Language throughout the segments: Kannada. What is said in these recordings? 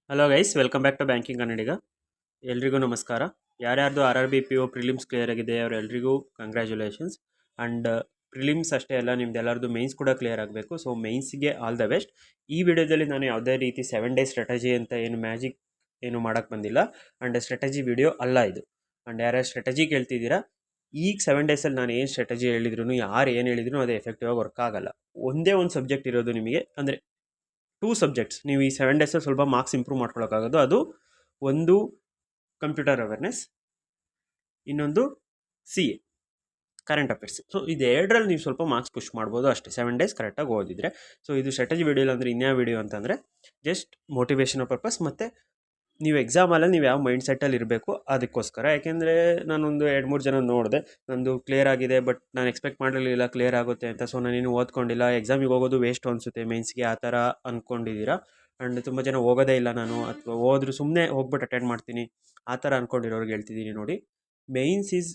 Hello guys, welcome back to banking Kannadiga. ಎಲ್ರಿಗೂ ನಮಸ್ಕಾರ. ಯಾರ್ಯಾರ್ದು R R B P O prelims clear ಆಗಿದೆ ಅವರೆಲ್ಲರಿಗೂ ಕಂಗ್ರ್ಯಾಚುಲೇಷನ್ಸ್. ಆ್ಯಂಡ್ ಪ್ರಿಲಿಮ್ಸ್ ಅಷ್ಟೇ ಅಲ್ಲ, ನಿಮ್ದು ಎಲ್ಲರದು ಮೇನ್ಸ್ ಕೂಡ ಕ್ಲಿಯರ್ ಆಗಬೇಕು. ಸೊ ಮೇನ್ಸ್ಗೆ ಆಲ್ ದ ಬೆಸ್ಟ್. ಈ ವಿಡಿಯೋದಲ್ಲಿ ನಾನು ಯಾವುದೇ ರೀತಿ 7 ಡೇ ಸ್ಟ್ರಾಟಜಿ ಅಂತ ಏನು ಮ್ಯಾಜಿಕ್ ಏನು ಮಾಡೋಕ್ಕೆ ಬಂದಿಲ್ಲ. ಆ್ಯಂಡ್ ಸ್ಟ್ರಾಟಜಿ ವಿಡಿಯೋ ಅಲ್ಲ ಇದು. ಆ್ಯಂಡ್ ಯಾರ್ಯಾರು ಸ್ಟ್ರಾಟಜಿ ಕೇಳ್ತಿದ್ದೀರಾ, ಈಗ 7 ಡೇಸಲ್ಲಿ ನಾನು ಏನು ಸ್ಟ್ರಾಟಜಿ ಹೇಳಿದ್ರು, ಯಾರು ಏನು ಹೇಳಿದ್ರು ಅದು ಎಫೆಕ್ಟಿವ್ ಆಗಿ ವರ್ಕ್ ಆಗಲ್ಲ. ಒಂದೇ ಒಂದು ಸಬ್ಜೆಕ್ಟ್ ಇರೋದು ನಿಮಗೆ, ಅಂದರೆ 2 ಸಬ್ಜೆಕ್ಟ್ಸ್ ನೀವು ಈ 7 ಡೇಸಲ್ಲಿ ಸ್ವಲ್ಪ ಮಾರ್ಕ್ಸ್ ಇಂಪ್ರೂವ್ ಮಾಡ್ಕೊಳ್ಳೋಕ್ಕಾಗೋದು. ಅದು ಒಂದು ಕಂಪ್ಯೂಟರ್ ಅವೇರ್ನೆಸ್, ಇನ್ನೊಂದು C A current affairs. So ಇದೆರಡರಲ್ಲಿ ನೀವು ಸ್ವಲ್ಪ ಮಾರ್ಕ್ಸ್ ಪುಷ್ ಮಾಡ್ಬೋದು ಅಷ್ಟೇ, 7 ಡೇಸ್ ಕರೆಕ್ಟಾಗಿ ಓದಿದ್ರೆ. ಸೊ ಇದು ಸ್ಟ್ರಾಟಜಿ ವಿಡಿಯೋ ಅಂದರೆ ಇನ್ಯಾವ ವಿಡಿಯೋ ಅಂತಂದರೆ ಜಸ್ಟ್ ಮೋಟಿವೇಶನ್ ಪರ್ಪಸ್, ಮತ್ತು ನೀವು ಎಕ್ಸಾಮಲ್ಲಿ ನೀವು ಯಾವ ಮೈಂಡ್ ಸೆಟ್ಟಲ್ಲಿ ಇರಬೇಕು ಅದಕ್ಕೋಸ್ಕರ. ಯಾಕೆಂದರೆ ನಾನೊಂದು 2-3 ಜನ ನೋಡಿದೆ, ನಂದು ಕ್ಲಿಯರ್ ಆಗಿದೆ ಬಟ್ ನಾನು ಎಕ್ಸ್ಪೆಕ್ಟ್ ಮಾಡಿರಲಿಲ್ಲ ಕ್ಲಿಯರ್ ಆಗುತ್ತೆ ಅಂತ. ಸೊ ನಾನೇನು ಓದ್ಕೊಂಡಿಲ್ಲ, ಎಕ್ಸಾಮಿಗೆ ಹೋಗೋದು ವೇಸ್ಟ್ ಅನಿಸುತ್ತೆ ಮೇನ್ಸ್ಗೆ, ಆ ಥರ ಅಂದ್ಕೊಂಡಿದ್ದೀರಾ. ಆ್ಯಂಡ್ ತುಂಬ ಜನ ಹೋಗೋದೇ ಇಲ್ಲ ನಾನು, ಅಥವಾ ಹೋದ್ರು ಸುಮ್ಮನೆ ಹೋಗ್ಬಿಟ್ಟು ಅಟೆಂಡ್ ಮಾಡ್ತೀನಿ ಆ ಥರ ಅಂದ್ಕೊಂಡಿರೋರಿಗೆ ಹೇಳ್ತಿದ್ದೀನಿ ನೋಡಿ. Mains is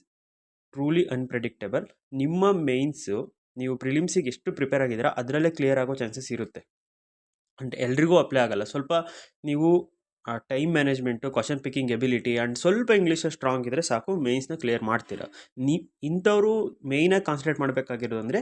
truly unpredictable. ನಿಮ್ಮ ಮೇನ್ಸು ನೀವು ಪ್ರಿಲಿಮ್ಸಿಗೆ ಎಷ್ಟು ಪ್ರಿಪೇರ್ ಆಗಿದ್ದೀರಾ ಅದರಲ್ಲೇ ಕ್ಲಿಯರ್ ಆಗೋ ಚಾನ್ಸಸ್ ಇರುತ್ತೆ. ಆ್ಯಂಡ್ ಎಲ್ರಿಗೂ ಅಪ್ಲೈ ಆಗಲ್ಲ. ಸ್ವಲ್ಪ ನೀವು time management, question picking ability and ಸ್ವಲ್ಪ ಇಂಗ್ಲೀಷ್ ಸ್ಟ್ರಾಂಗ್ ಇದ್ದರೆ ಸಾಕು, ಮೇನ್ಸ್ನ ಕ್ಲಿಯರ್ ಮಾಡ್ತೀರಾ. ಇಂಥವರು ಮೇಯ್ನಾಗಿ ಕಾನ್ಸಂಟ್ರೇಟ್ ಮಾಡಬೇಕಾಗಿರೋದು ಅಂದರೆ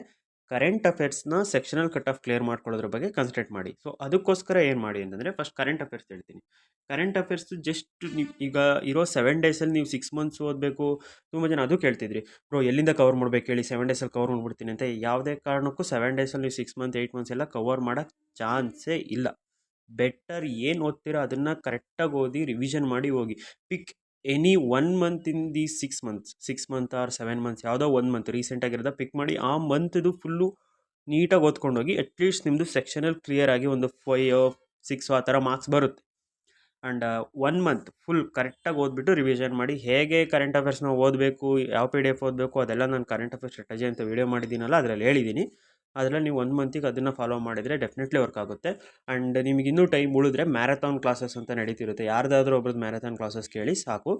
ಕರೆಂಟ್ ಅಫೇರ್ಸ್ನ ಸೆಕ್ಷನಲ್ ಕಟ್ ಆಫ್ ಕ್ಲಿಯರ್ ಮಾಡ್ಕೊಳ್ಳೋದ್ರ ಬಗ್ಗೆ ಕಾನ್ಸಂಟ್ರೇಟ್ ಮಾಡಿ. ಸೊ ಅದಕ್ಕೋಸ್ಕರ ಏನು ಮಾಡಿ ಅಂತಂದರೆ, ಫಸ್ಟ್ ಕರೆಂಟ್ ಅಫೇರ್ಸ್ ಹೇಳ್ತೀನಿ. ಕರೆಂಟ್ ಅಫೇರ್ಸ್ ಜಸ್ಟ್ ನೀವು ಈಗ ಇರೋ 7 ಡೇಸಲ್ಲಿ ನೀವು 6 ಮಂತ್ಸ್ ಓದಬೇಕು. ತುಂಬ ಜನ ಅದು ಕೇಳ್ತಿದ್ರಿ, ಬ್ರೋ ಎಲ್ಲಿಂದ ಕವರ್ ಮಾಡ್ಬೇಕು ಹೇಳಿ, 7 ಡೇಸಲ್ಲಿ ಕವರ್ ಮಾಡ್ಬಿಡ್ತೀನಿ ಅಂತ. ಯಾವುದೇ ಕಾರಣಕ್ಕೂ 7 ಡೇಸಲ್ಲಿ ನೀವು 6 ಮಂತ್ 8 ಮಂತ್ಸ್ ಎಲ್ಲ ಕವರ್ ಮಾಡೋಕ್ಕೆ ಚಾನ್ಸೇ ಇಲ್ಲ. ಬೆಟರ್ ಏನು ಓದ್ತೀರೋ ಅದನ್ನು ಕರೆಕ್ಟಾಗಿ ಓದಿ, ರಿವಿಷನ್ ಮಾಡಿ ಹೋಗಿ. ಪಿಕ್ any 1 month in the 6 months, 6 month R 7 months, ಯಾವುದೋ 1 ಮಂತ್ ರೀಸೆಂಟಾಗಿರೋದ ಪಿಕ್ ಮಾಡಿ, ಆ ಮಂತ್ದು ಫುಲ್ಲು ನೀಟಾಗಿ ಓದ್ಕೊಂಡೋಗಿ. ಅಟ್ಲೀಸ್ಟ್ ನಿಮ್ಮದು ಸೆಕ್ಷನಲ್ಲಿ ಕ್ಲಿಯರ್ ಆಗಿ ಒಂದು 5-6 ಆ ಥರ ಮಾರ್ಕ್ಸ್ ಬರುತ್ತೆ. ಆ್ಯಂಡ್ 1 ಮಂತ್ ಫುಲ್ ಕರೆಕ್ಟಾಗಿ ಓದ್ಬಿಟ್ಟು ರಿವಿಷನ್ ಮಾಡಿ. ಹೇಗೆ ಕರೆಂಟ್ ಅಫೇರ್ಸ್ನ ಓದಬೇಕು, ಯಾವ PDF ಓದಬೇಕು, ಅದೆಲ್ಲ ನಾನು ಕರೆಂಟ್ ಅಫೇರ್ಸ್ ಸ್ಟ್ರಾಟಜಿ ಅಂತ ವೀಡಿಯೋ ಮಾಡಿದ್ದೀನಲ್ಲ, ಅದರಲ್ಲಿ ಹೇಳಿದ್ದೀನಿ. ಅದರಲ್ಲಿ ನೀವು 1 ಮಂತಿಗೆ ಅದನ್ನು ಫಾಲೋ ಮಾಡಿದರೆ ಡೆಫಿನೆಟ್ಲಿ ವರ್ಕ್ ಆಗುತ್ತೆ. ಆ್ಯಂಡ್ ನಿಮಗೆ ಇನ್ನೂ ಟೈಮ್ ಉಳಿದ್ರೆ ಮ್ಯಾರಥಾನ್ ಕ್ಲಾಸಸ್ ಅಂತ ನಡೀತಿರುತ್ತೆ. ಯಾರ್ದಾದ್ರೂ ಒಬ್ರದ್ದು ಮ್ಯಾರಥಾನ್ ಕ್ಲಾಸಸ್ ಕೇಳಿ ಸಾಕು.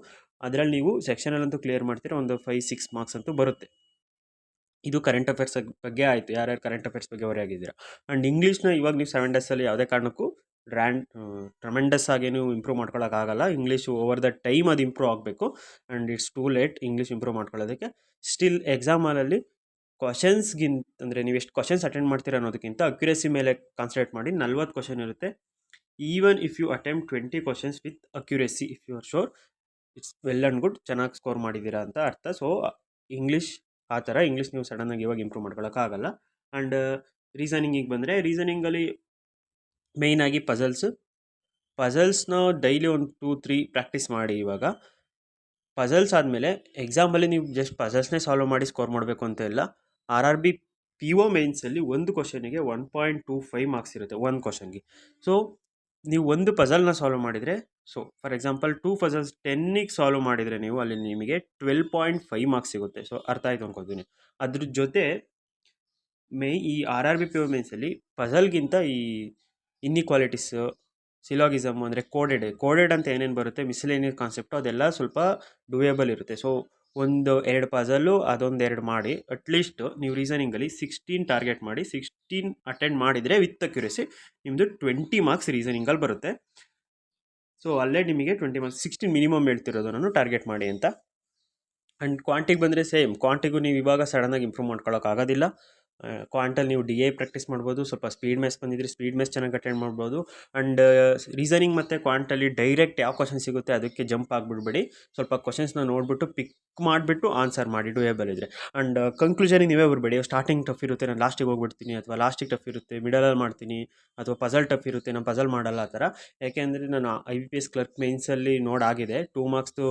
ಅದರಲ್ಲಿ ನೀವು ಸೆಕ್ಷನಲ್ಲಂತೂ ಕ್ಲಿಯರ್ ಮಾಡ್ತೀರ, ಒಂದು 5-6 ಮಾರ್ಕ್ಸ್ ಅಂತೂ ಬರುತ್ತೆ. ಇದು ಕರೆಂಟ್ ಅಫೇರ್ಸ್ ಬಗ್ಗೆ ಆಯಿತು, ಯಾರ್ಯಾರು ಕರೆಂಟ್ ಅಫೇರ್ಸ್ ಬಗ್ಗೆ ಹೊರೆ ಆಗಿದ್ದೀರಾ. ಆ್ಯಂಡ್ ಇಂಗ್ಲೀಷ್ನ ಇವಾಗ ನೀವು 7 ಡೇಸಲ್ಲಿ ಯಾವುದೇ ಕಾರಣಕ್ಕೂ ಟ್ರಮೆಂಡಸ್ ಆಗೇನು ಇಂಪ್ರೂವ್ ಮಾಡ್ಕೊಳ್ಳೋಕ್ಕಾಗಲ್ಲ. ಇಂಗ್ಲೀಷು ಓವರ್ ದ ಟೈಮ್ ಅದು ಇಂಪ್ರೂವ್ ಆಗಬೇಕು. And it's too late English improve ಮಾಡ್ಕೊಳ್ಳೋದಕ್ಕೆ. ಸ್ಟಿಲ್ ಎಕ್ಸಾಮಲ್ಲಿ ಕ್ವಶನ್ಸ್ಗಿಂತ, ಅಂದರೆ ನೀವು ಎಷ್ಟು ಕ್ವಶನ್ಸ್ ಅಟೆಂಡ್ ಮಾಡ್ತೀರಾ ಅನ್ನೋದಕ್ಕಿಂತ ಅಕ್ಯುರೇಸಿ ಮೇಲೆ ಕಾನ್ಸಂಟ್ರೇಟ್ ಮಾಡಿ. 40 ಕ್ವಶನ್ ಇರುತ್ತೆ. Even if you attempt 20 questions with accuracy, if you are sure, it's well and good, ಚೆನ್ನಾಗಿ ಸ್ಕೋರ್ ಮಾಡಿದ್ದೀರಾ ಅಂತ ಅರ್ಥ. ಸೊ ಇಂಗ್ಲೀಷ್ ಆ ಥರ ಇಂಗ್ಲೀಷ್ ನೀವು ಸಡನ್ನಾಗಿ ಇವಾಗ ಇಂಪ್ರೂವ್ ಮಾಡ್ಕೊಳ್ಳೋಕ್ಕಾಗಲ್ಲ. ಆ್ಯಂಡ್ ರೀಸನಿಂಗಿಗೆ ಬಂದರೆ, ರೀಸನಿಂಗಲ್ಲಿ ಮೇಯ್ನಾಗಿ ಪಜಲ್ಸ್ನ ಡೈಲಿ ಒಂದು 2-3 ಪ್ರಾಕ್ಟೀಸ್ ಮಾಡಿ. ಇವಾಗ ಪಜಲ್ಸ್ ಆದಮೇಲೆ ಎಕ್ಸಾಮಲ್ಲಿ ನೀವು ಜಸ್ಟ್ ಪಜಲ್ಸ್ನೇ ಸಾಲ್ವ್ ಮಾಡಿ ಸ್ಕೋರ್ ಮಾಡಬೇಕು ಅಂತ ಇಲ್ಲ. RRB PO ಮೇನ್ಸಲ್ಲಿ ಒಂದು ಕ್ವಶನಿಗೆ 1.25 ಮಾರ್ಕ್ಸ್ ಇರುತ್ತೆ, ಒಂದು ಕ್ವಶನ್ಗೆ. ಸೊ ನೀವು ಒಂದು ಪಜಲ್ನ ಸಾಲ್ವ್ ಮಾಡಿದರೆ, ಸೊ ಫಾರ್ ಎಕ್ಸಾಂಪಲ್ 2 ಪಜಲ್ಸ್ 10ಗೆ ಸಾಲ್ವ್ ಮಾಡಿದರೆ ನೀವು ಅಲ್ಲಿ ನಿಮಗೆ 12.5 ಮಾರ್ಕ್ಸ್ ಸಿಗುತ್ತೆ. ಸೊ ಅರ್ಥ ಆಯಿತು ಅನ್ಕೋತೀನಿ. ಅದ್ರ ಜೊತೆ ಈ RRB PO ಮೇನ್ಸಲ್ಲಿ ಪಜಲ್ಗಿಂತ ಈ ಇನ್ಇಕ್ವಾಲಿಟೀಸು, ಸಿಲಾಗಿಸಮ್, ಅಂದರೆ ಕೋಡೆಡ್ ಅಂತ ಏನೇನು ಬರುತ್ತೆ, ಮಿಸ್ಲೇನಿಯಸ್ ಕಾನ್ಸೆಪ್ಟು, ಅದೆಲ್ಲ ಸ್ವಲ್ಪ ಡೂಯೇಬಲ್ ಇರುತ್ತೆ. ಸೊ 1-2 ಪಜಲ್ಲು ಅದೊಂದು 2 ಮಾಡಿ. ಅಟ್ಲೀಸ್ಟ್ ನೀವು ರೀಸನಿಂಗಲ್ಲಿ 16 ಟಾರ್ಗೆಟ್ ಮಾಡಿ, 16 ಅಟೆಂಡ್ ಮಾಡಿದರೆ ವಿತ್ ಅಕ್ಯುರೇಸಿ ನಿಮ್ಮದು 20 ಮಾರ್ಕ್ಸ್ ರೀಸನಿಂಗಲ್ಲಿ ಬರುತ್ತೆ. ಸೊ ಅಲ್ಲೇ ನಿಮಗೆ 20 ಮಾರ್ಕ್ಸ್, 16 ಮಿನಿಮಮ್ ಹೇಳ್ತಿರೋದು ನಾನು, ಟಾರ್ಗೆಟ್ ಮಾಡಿ ಅಂತ. ಆ್ಯಂಡ್ ಕ್ವಾಂಟಿಗೆ ಬಂದರೆ ಸೇಮ್. ಕ್ವಾಂಟಿಗೂ ನೀವು ಇವಾಗ ಸಡನ್ನಾಗಿ ಇಂಪ್ರೂವ್ ಮಾಡ್ಕೊಳ್ಳೋಕ್ಕಾಗೋದಿಲ್ಲ. ಕ್ವಾಂಟಲ್ಲಿ ನೀವು DI ಪ್ರಾಕ್ಟೀಸ್ ಮಾಡ್ಬೋದು. ಸ್ವಲ್ಪ ಸ್ಪೀಡ್ ಮ್ಯಾಥ್ಸ್ ಬಂದಿದ್ರೆ ಸ್ಪೀಡ್ ಮ್ಯಾಥ್ಸ್ ಚೆನ್ನಾಗಿ ಅಟೆಂಡ್ ಮಾಡ್ಬೋದು. ಆ್ಯಂಡ್ ರೀಸನಿಂಗ್ ಮತ್ತು ಕ್ವಾಂಟಲ್ಲಿ ಡೈರೆಕ್ಟ್ ಯಾವ ಕ್ವಶನ್ ಸಿಗುತ್ತೆ ಅದಕ್ಕೆ ಜಂಪ್ ಆಗಿಬಿಡ್ಬೇಡಿ. ಸ್ವಲ್ಪ ಕ್ವಶನ್ಸ್ನ ನೋಡಿಬಿಟ್ಟು ಪಿಕ್ ಮಾಡಿಬಿಟ್ಟು ಆನ್ಸರ್ ಮಾಡಿ, ಡೂಯೇಬಲ್ ಇದ್ದರೆ. ಆ್ಯಂಡ್ ಕನ್ಕ್ಲೂಷನಿಗೆ ನೀವೇ ಬರಬೇಡಿ, ಸ್ಟಾರ್ಟಿಂಗ್ ಟಫ್ ಇರುತ್ತೆ ನಾನು ಲಾಸ್ಟಿಗೆ ಹೋಗ್ಬಿಡ್ತೀನಿ, ಅಥವಾ ಲಾಸ್ಟಿಗೆ ಟಫ್ ಇರುತ್ತೆ ಮಿಡಲಲ್ಲಿ ಮಾಡ್ತೀನಿ, ಅಥವಾ ಪಜಲ್ ಟಫ್ ಇರುತ್ತೆ ನಾನು ಪಜಲ್ ಮಾಡಲ್ಲ ಆ ಥರ. ಯಾಕೆಂದರೆ ನಾನು IBPS ಕ್ಲರ್ಕ್ ಮೇನ್ಸಲ್ಲಿ ನೋಡಾಗಿದೆ, 2 ಮಾರ್ಕ್ಸ್ದು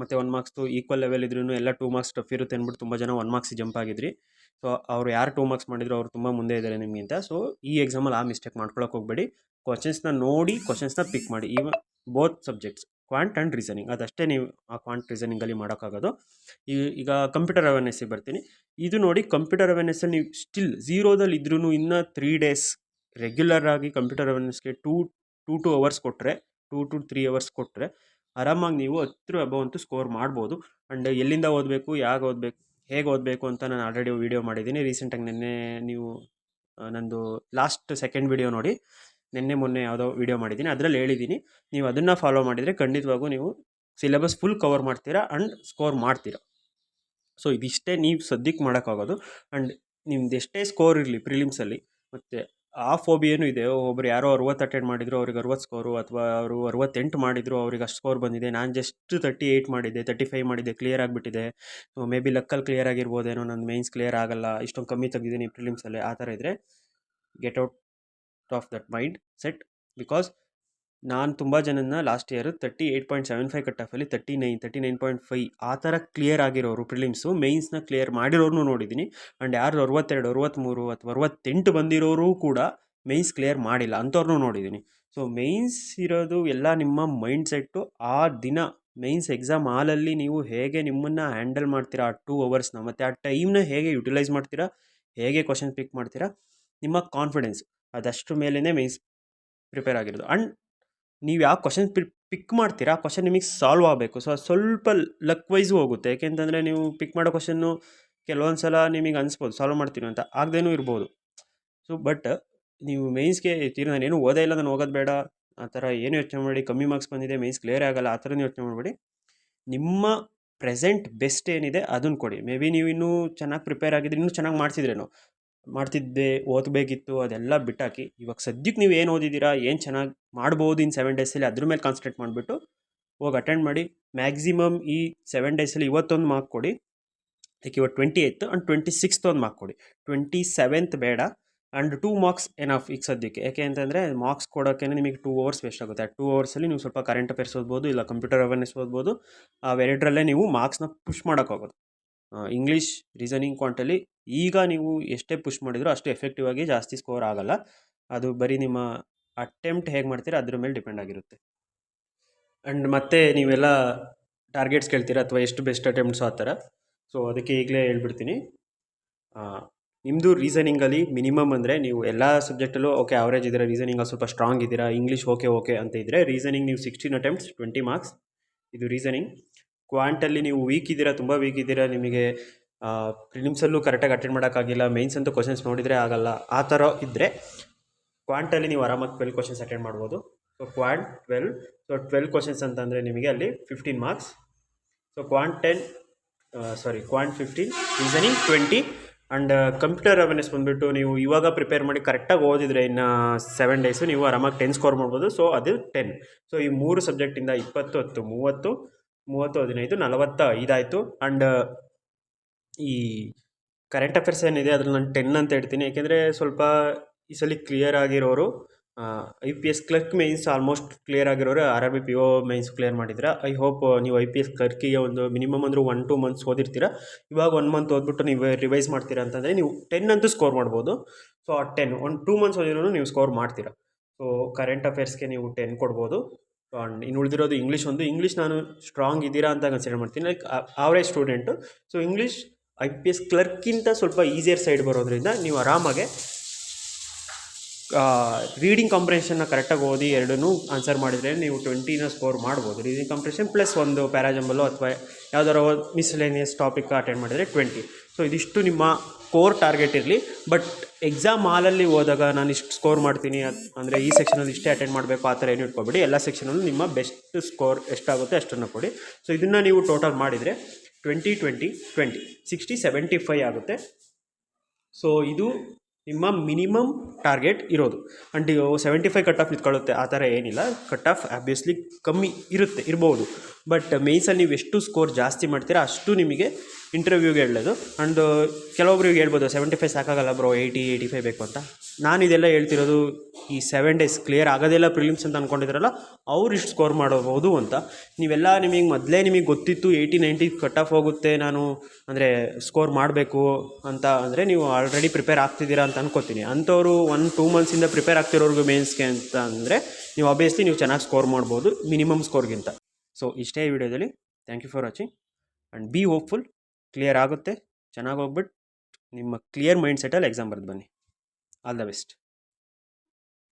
ಮತ್ತು 1 ಮಾರ್ಕ್ಸ್ದು ಈಕ್ವಲ್ ಲೆವೆಲ್ ಇದ್ರೂ ಎಲ್ಲ 2 ಮಾರ್ಕ್ಸ್ ಟಫ್ ಇರುತ್ತೆ ಅಂದ್ಬಿಟ್ಟು ತುಂಬ ಜನ 1 ಮಾರ್ಕ್ಸ್ ಜಂಪ್ ಆಗಿದ್ರಿ. ಸೊ ಅವ್ರು ಯಾರು 2 ಮಾರ್ಕ್ಸ್ ಮಾಡಿದ್ರು ಅವ್ರು ತುಂಬ ಮುಂದೆ ಇದ್ದಾರೆ ನಿಮಗಿಂತ. ಸೊ ಈ ಎಕ್ಸಾಮಲ್ಲಿ ಆ ಮಿಸ್ಟೇಕ್ ಮಾಡ್ಕೊಳಕ್ಕೆ ಹೋಗಬೇಡಿ. ಕ್ವಶನ್ಸ್ನ ನೋಡಿ ಕ್ವಶನ್ಸ್ನ ಪಿಕ್ ಮಾಡಿ. Even both subjects, ಕ್ವಾಂಟ್ and reasoning, ಅದಷ್ಟೇ ನೀವು ಆ ಕ್ವಾಂಟ್ ರೀಸನಿಂಗಲ್ಲಿ ಮಾಡೋಕ್ಕಾಗೋದು. ಈಗ ಕಂಪ್ಯೂಟರ್ ಅವೇರ್ನೆಸ್ಸಿಗೆ ಬರ್ತೀನಿ. ಇದು ನೋಡಿ, ಕಂಪ್ಯೂಟರ್ ಅವೇರ್ನೆಸ್ಸಲ್ಲಿ ನೀವು ಸ್ಟಿಲ್ ಝೀರೋದಲ್ಲಿ ಇದ್ರೂ ಇನ್ನೂ 3 ಡೇಸ್ ರೆಗ್ಯುಲರ್ ಆಗಿ ಕಂಪ್ಯೂಟರ್ ಅವೇರ್ನೆಸ್ಗೆ 2 ಅವರ್ಸ್ ಕೊಟ್ಟರೆ, 2 to 3 ಅವರ್ಸ್ ಕೊಟ್ಟರೆ ಆರಾಮಾಗಿ ನೀವು 10 ಅಬವ್ ಅಂತೂ ಸ್ಕೋರ್ ಮಾಡ್ಬೋದು. ಆ್ಯಂಡ್ ಎಲ್ಲಿಂದ ಓದಬೇಕು, ಹೇಗೆ ಓದಬೇಕು ಅಂತ ನಾನು ಆಲ್ರೆಡಿ ವೀಡಿಯೋ ಮಾಡಿದ್ದೀನಿ ರೀಸೆಂಟಾಗಿ. ನಿನ್ನೆ ನೀವು ನಂದು ಲಾಸ್ಟ್ ಸೆಕೆಂಡ್ ವೀಡಿಯೋ ನೋಡಿ, ನಿನ್ನೆ ಮೊನ್ನೆ ಯಾವುದೋ ವೀಡಿಯೋ ಮಾಡಿದ್ದೀನಿ, ಅದರಲ್ಲಿ ಹೇಳಿದ್ದೀನಿ. ನೀವು ಅದನ್ನು ಫಾಲೋ ಮಾಡಿದರೆ ಖಂಡಿತವಾಗೂ ನೀವು ಸಿಲೆಬಸ್ ಫುಲ್ ಕವರ್ ಮಾಡ್ತೀರಾ ಆ್ಯಂಡ್ ಸ್ಕೋರ್ ಮಾಡ್ತೀರಾ. ಸೊ ಇದಿಷ್ಟೇ ನೀವು ಸದ್ಯಕ್ಕೆ ಮಾಡೋಕ್ಕಾಗೋದು. ಆ್ಯಂಡ್ ನಿಮ್ದು ಎಷ್ಟೇ ಸ್ಕೋರ್ ಇರಲಿ ಪ್ರಿಲಿಮ್ಸಲ್ಲಿ, ಮತ್ತು ಆ ಫೋಬಿಯೇನೂ ಇದೆ. ಒಬ್ಬರು ಯಾರೋ 60 ಅಟೆಂಡ್ ಮಾಡಿದ್ರು, ಅವ್ರಿಗೆ 60 ಸ್ಕೋರು, ಅಥವಾ ಅವರು 68 ಮಾಡಿದ್ರು, ಅವ್ರಿಗೆ ಅಷ್ಟು ಸ್ಕೋರ್ ಬಂದಿದೆ. ನಾನು ಜಸ್ಟ್ 38 ಮಾಡಿದ್ದೆ, 35 ಮಾಡಿದ್ದೆ, ಕ್ಲಿಯರ್ ಆಗಿಬಿಟ್ಟಿದೆ. ಮೇ ಬಿ ಲಕ್ಕಲ್ಲಿ ಕ್ಲಿಯರ್ ಆಗಿರ್ಬೋದೇನೋ, ನನ್ನ ಮೇನ್ಸ್ ಕ್ಲಿಯರ್ ಆಗಲ್ಲ, ಇಷ್ಟೊಂದು ಕಮ್ಮಿ ತೆಗೆದಿದ್ದೀನಿ ಪ್ರಿಲಿಮ್ಸಲ್ಲಿ. ಆ ಥರ ಇದ್ದರೆ get out of that mind set. Because ನಾನು ತುಂಬ ಜನನ ಲಾಸ್ಟ್ ಇಯರ್ 38.75 ಕಟ್ ಆಫಲ್ಲಿ 39.5 ಆ ಥರ ಕ್ಲಿಯರ್ ಆಗಿರೋರು ಪ್ರಿಲಿಮ್ಸು ಮೇನ್ಸ್ನ ಕ್ಲಿಯರ್ ಮಾಡಿರೋರು ನೋಡಿದ್ದೀನಿ. ಆ್ಯಂಡ್ ಯಾರು 62, 63 ಅಥವಾ 68 ಬಂದಿರೋರು ಕೂಡ ಮೇನ್ಸ್ ಕ್ಲಿಯರ್ ಮಾಡಿಲ್ಲ ಅಂಥವ್ರನ್ನೂ ನೋಡಿದ್ದೀನಿ. ಸೊ ಮೇನ್ಸ್ ಇರೋದು ಎಲ್ಲ ನಿಮ್ಮ ಮೈಂಡ್ ಸೆಟ್ಟು. ಆ ದಿನ ಮೇನ್ಸ್ ಎಕ್ಸಾಮ್ ಹಾಲಲ್ಲಿ ನೀವು ಹೇಗೆ ನಿಮ್ಮನ್ನು ಹ್ಯಾಂಡಲ್ ಮಾಡ್ತೀರಾ ಆ 2 ಅವರ್ಸ್ನ, ಮತ್ತು ಆ ಟೈಮ್ನ ಹೇಗೆ ಯುಟಿಲೈಸ್ ಮಾಡ್ತೀರಾ, ಹೇಗೆ ಕ್ವಶನ್ ಪಿಕ್ ಮಾಡ್ತೀರಾ, ನಿಮ್ಮ ಕಾನ್ಫಿಡೆನ್ಸ್ ಅದಷ್ಟು ಮೇಲೇ ಮೇನ್ಸ್ ಪ್ರಿಪೇರ್ ಆಗಿರೋದು. ಆ್ಯಂಡ್ ನೀವು ಯಾವ ಕ್ವಶನ್ ಪಿಕ್ ಮಾಡ್ತೀರಾ ಆ ಕ್ವಶನ್ ನಿಮಗೆ ಸಾಲ್ವ್ ಆಗಬೇಕು. ಸೊ ಸ್ವಲ್ಪ ಲಕ್ ವೈಸು ಹೋಗುತ್ತೆ. ಏಕೆಂತಂದರೆ ನೀವು ಪಿಕ್ ಮಾಡೋ ಕ್ವಶನ್ನು ಕೆಲವೊಂದು ಸಲ ನಿಮಗೆ ಅನಿಸ್ಬೋದು ಸಾಲ್ವ್ ಮಾಡ್ತೀನಿ ಅಂತ, ಆಗದೇನೂ ಇರ್ಬೋದು. ಸೊ ಬಟ್ ನೀವು ಮೇನ್ಸ್ಗೆ ನಾನೇನು ಓದೇ ಇಲ್ಲ, ನಾನು ಹೋಗೋದು ಬೇಡ ಆ ಥರ ಏನು ಯೋಚನೆ ಮಾಡಿ, ಕಮ್ಮಿ ಮಾರ್ಕ್ಸ್ ಬಂದಿದೆ ಮೇನ್ಸ್ ಕ್ಲಿಯರ್ ಆಗಲ್ಲ ಆ ಥರನೂ ಯೋಚನೆ ಮಾಡಬೇಡಿ. ನಿಮ್ಮ ಪ್ರೆಸೆಂಟ್ ಬೆಸ್ಟ್ ಏನಿದೆ ಅದನ್ನು ಕೊಡಿ. ಮೇ ಬಿ ನೀವು ಇನ್ನೂ ಚೆನ್ನಾಗಿ ಪ್ರಿಪೇರ್ ಆಗಿದ್ರೆ ಇನ್ನೂ ಚೆನ್ನಾಗಿ ಮಾಡ್ತಿದ್ದೆ, ಓದಬೇಕಿತ್ತು, ಅದೆಲ್ಲ ಬಿಟ್ಟಾಕಿ ಇವಾಗ ಸದ್ಯಕ್ಕೆ ನೀವು ಏನು ಓದಿದ್ದೀರಾ, ಏನು ಚೆನ್ನಾಗಿ ಮಾಡ್ಬೋದು ಇನ್ 7 ಡೇಸಲ್ಲಿ, ಅದ್ರ ಮೇಲೆ ಕಾನ್ಸಂಟ್ರೇಟ್ ಮಾಡಿಬಿಟ್ಟು ಹೋಗಿ ಅಟೆಂಡ್ ಮಾಡಿ. ಮ್ಯಾಕ್ಸಿಮಮ್ ಈ 7 ಡೇಸಲ್ಲಿ ಇವತ್ತೊಂದು ಮಾರ್ಕ್ ಕೊಡಿ, ಲೈಕ್ ಇವತ್ತು 28th ಆ್ಯಂಡ್ 26th ಒಂದು ಮಾರ್ಕ್ ಕೊಡಿ. 27th ಬೇಡ. ಆ್ಯಂಡ್ 2 ಮಾರ್ಕ್ಸ್ ಎನಫ್ ಈಗ ಸದ್ಯಕ್ಕೆ. ಯಾಕೆ ಅಂತಂದರೆ ಮಾರ್ಕ್ಸ್ ಕೊಡೋಕ್ಕೆ ನಿಮಗೆ 2 ಅವರ್ಸ್ ವೇಸ್ಟ್ ಆಗುತ್ತೆ. ಆ 2 ಅವರ್ಸಲ್ಲಿ ನೀವು ಸ್ವಲ್ಪ ಕರೆಂಟ್ ಅಫೇರ್ಸ್ ಓದ್ಬೋದು, ಇಲ್ಲ ಕಂಪ್ಯೂಟರ್ ಅವೇರ್ನೆಸ್ ಓದ್ಬೋದು. ಅವೆರಡರಲ್ಲೇ ನೀವು ಮಾರ್ಕ್ಸ್ನ ಪುಷ್ ಮಾಡೋಕ್ಕಾಗೋದು. ಇಂಗ್ಲೀಷ್, ರೀಸನಿಂಗ್, ಕ್ವಾಂಟಲ್ಲಿ ಈಗ ನೀವು ಎಷ್ಟೇ ಪುಷ್ ಮಾಡಿದರೂ ಅಷ್ಟು ಎಫೆಕ್ಟಿವ್ ಆಗಿ ಜಾಸ್ತಿ ಸ್ಕೋರ್ ಆಗಲ್ಲ. ಅದು ಬರೀ ನಿಮ್ಮ ಅಟೆಂಪ್ಟ್ ಹೇಗೆ ಮಾಡ್ತೀರಾ ಅದ್ರ ಮೇಲೆ ಡಿಪೆಂಡ್ ಆಗಿರುತ್ತೆ. ಆ್ಯಂಡ್ ಮತ್ತೆ ನೀವೆಲ್ಲ ಟಾರ್ಗೆಟ್ಸ್ ಕೇಳ್ತೀರಾ ಅಥವಾ ಎಷ್ಟು ಬೆಸ್ಟ್ ಅಟೆಂಪ್ಟ್ಸು ಆ ಥರ. ಸೊ ಅದಕ್ಕೆ ಈಗಲೇ ಹೇಳ್ಬಿಡ್ತೀನಿ. ನಿಮ್ಮದು ರೀಸನಿಂಗಲ್ಲಿ ಮಿನಿಮಮ್ ಅಂದರೆ ನೀವು ಎಲ್ಲ ಸಬ್ಜೆಕ್ಟಲ್ಲೂ ಓಕೆ ಅವರೇಜ್ ಇದ್ದೀರಾ, ರೀಸನಿಂಗಲ್ಲಿ ಸ್ವಲ್ಪ ಸ್ಟ್ರಾಂಗ್ ಇದ್ದೀರಾ, ಇಂಗ್ಲೀಷ್ ಓಕೆ ಅಂತ ಇದ್ದರೆ ರೀಸನಿಂಗ್ ನೀವು 16 ಅಟೆಂಪ್ಟ್ಸ್ 20 ಮಾರ್ಕ್ಸ್, ಇದು ರೀಸನಿಂಗ್. ಕ್ವಾಂಟಲ್ಲಿ ನೀವು ವೀಕ್ ಇದ್ದೀರಾ, ತುಂಬ ವೀಕ್ ಇದ್ದೀರಾ, ನಿಮಗೆ ಪ್ರಿಲಿಮ್ಸಲ್ಲೂ ಕರೆಕ್ಟಾಗಿ ಅಟೆಂಡ್ ಮಾಡೋಕ್ಕಾಗಿಲ್ಲ, ಮೇನ್ಸ್ ಅಂತೂ ಕ್ವಶನ್ಸ್ ನೋಡಿದರೆ ಆಗಲ್ಲ, ಆ ಥರ ಇದ್ದರೆ ಕ್ವಾಂಟಲ್ಲಿ ನೀವು ಆರಾಮಾಗಿ 12 ಕ್ವಶನ್ಸ್ ಅಟೆಂಡ್ ಮಾಡ್ಬೋದು. ಸೊ ಕ್ವಾಂಟ್ 12, ಸೊ 12 ಕ್ವಶನ್ಸ್ ಅಂತಂದರೆ ನಿಮಗೆ ಅಲ್ಲಿ 15 marks. So ಕ್ವಾಂಟ್ 15, reasoning 20. And computer awareness ಬಂದುಬಿಟ್ಟು ನೀವು ಇವಾಗ ಪ್ರಿಪೇರ್ ಮಾಡಿ ಕರೆಕ್ಟಾಗಿ ಓದಿದರೆ ಇನ್ನು 7 ಡೇಸು ನೀವು ಆರಾಮಾಗಿ 10 ಸ್ಕೋರ್ ಮಾಡ್ಬೋದು. ಸೊ ಅದು 10. ಸೊ ಈ 3 ಸಬ್ಜೆಕ್ಟಿಂದ 20, 10, 30, 15, 45 ಆಯಿತು. ಆ್ಯಂಡ್ ಈ ಕರೆಂಟ್ ಅಫೇರ್ಸ್ ಏನಿದೆ ಅದ್ರಲ್ಲಿ ನಾನು 10 ಅಂತ ಹೇಳ್ತೀನಿ. ಯಾಕೆಂದರೆ ಸ್ವಲ್ಪ ಈ ಸಲ ಕ್ಲಿಯರ್ ಆಗಿರೋರು IPS clerk mains almost clear ಆಗಿರೋರು RRB PO ಮೇನ್ಸ್ ಕ್ಲಿಯರ್ ಮಾಡಿದ್ರೆ ಐ ಹೋಪ್ ನೀವು IPS ಕ್ಲರ್ಕಿಗೆ ಒಂದು ಮಿನಿಮಮ್ ಅಂದರೂ 1-2 ಮಂತ್ಸ್ ಓದಿರ್ತೀರ. ಇವಾಗ 1 ಮಂತ್ ಓದ್ಬಿಟ್ಟು ನೀವು ರಿವೈಸ್ ಮಾಡ್ತೀರಾ ಅಂತಂದರೆ ನೀವು 10 ಅಂತೂ ಸ್ಕೋರ್ ಮಾಡ್ಬೋದು. ಸೊ ಆ 10 1-2 ಮಂತ್ಸ್ ಓದಿರೋನು ನೀವು ಸ್ಕೋರ್ ಮಾಡ್ತೀರಾ. ಸೊ ಕರೆಂಟ್ ಅಫೇರ್ಸ್ಗೆ ನೀವು 10 ಕೊಡ್ಬೋದು. ಆ್ಯಂಡ್ ಇನ್ನು ಉಳಿದಿರೋದು ಇಂಗ್ಲೀಷ್ ನಾನು ಸ್ಟ್ರಾಂಗ್ ಇದ್ದೀರಾ ಅಂತ ಕನ್ಸಿಡರ್ ಮಾಡ್ತೀನಿ, like average student. So English IPS ಕ್ಲರ್ಕ್ಗಿಂತ ಸ್ವಲ್ಪ ಈಸಿಯರ್ ಸೈಡ್ ಬರೋದ್ರಿಂದ ನೀವು ಆರಾಮಾಗೆ ರೀಡಿಂಗ್ ಕಾಂಪ್ರಿಹೆನ್ಷನ್ನ ಕರೆಕ್ಟಾಗಿ ಓದಿ ಎರಡನ್ನೂ ಆನ್ಸರ್ ಮಾಡಿದರೆ ನೀವು 20ನ ಸ್ಕೋರ್ ಮಾಡ್ಬೋದು. ರೀಡಿಂಗ್ ಕಾಂಪ್ರಿಹೆನ್ಷನ್ ಪ್ಲಸ್ ಒಂದು ಪ್ಯಾರಾಜಂಬಲು ಅಥವಾ ಯಾವ್ದಾರೋ ಮಿಸ್ಲೇನಿಯಸ್ ಟಾಪಿಕ್ ಅಟೆಂಡ್ ಮಾಡಿದರೆ 20. ಸೊ ಇದಿಷ್ಟು ನಿಮ್ಮ ಕೋರ್ ಟಾರ್ಗೆಟ್ ಇರಲಿ. ಬಟ್ ಎಕ್ಸಾಮ್ ಹಾಲಲ್ಲಿ ಹೋದಾಗ ನಾನು ಇಷ್ಟು ಸ್ಕೋರ್ ಮಾಡ್ತೀನಿ ಅಂದರೆ ಈ ಸೆಕ್ಷನಲ್ಲಿ ಇಷ್ಟೇ ಅಟೆಂಡ್ ಮಾಡಬೇಕು ಆ ಥರ ಏನು ಇಟ್ಕೊಬೇಡಿ. ಎಲ್ಲ ಸೆಕ್ಷನಲ್ಲೂ ನಿಮ್ಮ ಬೆಸ್ಟ್ ಸ್ಕೋರ್ ಎಷ್ಟಾಗುತ್ತೆ ಅಷ್ಟನ್ನು ಕೊಡಿ. ಸೊ ಇದನ್ನು ನೀವು ಟೋಟಲ್ ಮಾಡಿದರೆ 20, 60, 75 ಆಗುತ್ತೆ. ಸೊ ಇದು ನಿಮ್ಮ ಮಿನಿಮಮ್ ಟಾರ್ಗೆಟ್ ಇರೋದು. ಆ್ಯಂಡ್ 75 ಕಟ್ ಆಫ್ ನಿಂತ್ಕೊಳ್ಳುತ್ತೆ ಆ ಥರ ಏನಿಲ್ಲ. ಕಟ್ ಆಫ್ ಆಬ್ವಿಯಸ್ಲಿ ಕಮ್ಮಿ ಇರ್ಬೋದು. ಬಟ್ ಮೇನ್ಸಲ್ಲಿ ನೀವು ಎಷ್ಟು ಸ್ಕೋರ್ ಜಾಸ್ತಿ ಮಾಡ್ತೀರಾ ಅಷ್ಟು ನಿಮಗೆ ಇಂಟರ್ವ್ಯೂಗೆ ಹೇಳೋದು. ಆ್ಯಂಡ್ ಕೆಲವೊಬ್ರಿಗೆ ಹೇಳ್ಬೋದು 75 ಸಾಕಾಗಲ್ಲ ಬ್ರೋ, 80, 85 ಬೇಕು ಅಂತ. ನಾನು ಇದೆಲ್ಲ ಹೇಳ್ತಿರೋದು ಈ 7 ಡೇಸ್ ಕ್ಲಿಯರ್ ಆಗೋದೆಲ್ಲ ಪ್ರಿಲಿಮ್ಸ್ ಅಂತ ಅಂದ್ಕೊಂಡಿದ್ರಲ್ಲ ಅವ್ರು ಇಷ್ಟು ಸ್ಕೋರ್ ಮಾಡಬಹುದು ಅಂತ. ನೀವೆಲ್ಲ ನಿಮಗೆ ಗೊತ್ತಿತ್ತು 80, 90 ಕಟ್ ಆಫ್ ಹೋಗುತ್ತೆ ನಾನು ಅಂದರೆ ಸ್ಕೋರ್ ಮಾಡಬೇಕು ಅಂತ ಅಂದರೆ ನೀವು ಆಲ್ರೆಡಿ ಪ್ರಿಪೇರ್ ಆಗ್ತಿದ್ದೀರಾ ಅಂತ ಅನ್ಕೋತೀನಿ. ಅಂಥವ್ರು 1-2 ಮಂತ್ಸಿಂದ ಪ್ರಿಪೇರ್ ಆಗ್ತಿರೋರ್ಗು ಮೇನ್ಸ್ಗೆ ಅಂತ ಅಂದರೆ ನೀವು ಆಬ್ವಿಯಸ್ಲಿ ನೀವು ಚೆನ್ನಾಗಿ ಸ್ಕೋರ್ ಮಾಡ್ಬೋದು ಮಿನಿಮಮ್ ಸ್ಕೋರ್ಗಿಂತ. ಸೊ ಇಷ್ಟೇ ಈ ವಿಡಿಯೋದಲ್ಲಿ. Thank you for watching and be hopeful. Clear ಆಗುತ್ತೆ, ಚೆನ್ನಾಗಿ ಹೋಗ್ಬಿಟ್ಟು ನಿಮ್ಮ ಕ್ಲಿಯರ್ ಮೈಂಡ್ ಸೆಟ್ಟಲ್ಲಿ ಎಕ್ಸಾಮ್ ಬರೆದು ಬನ್ನಿ. All the best.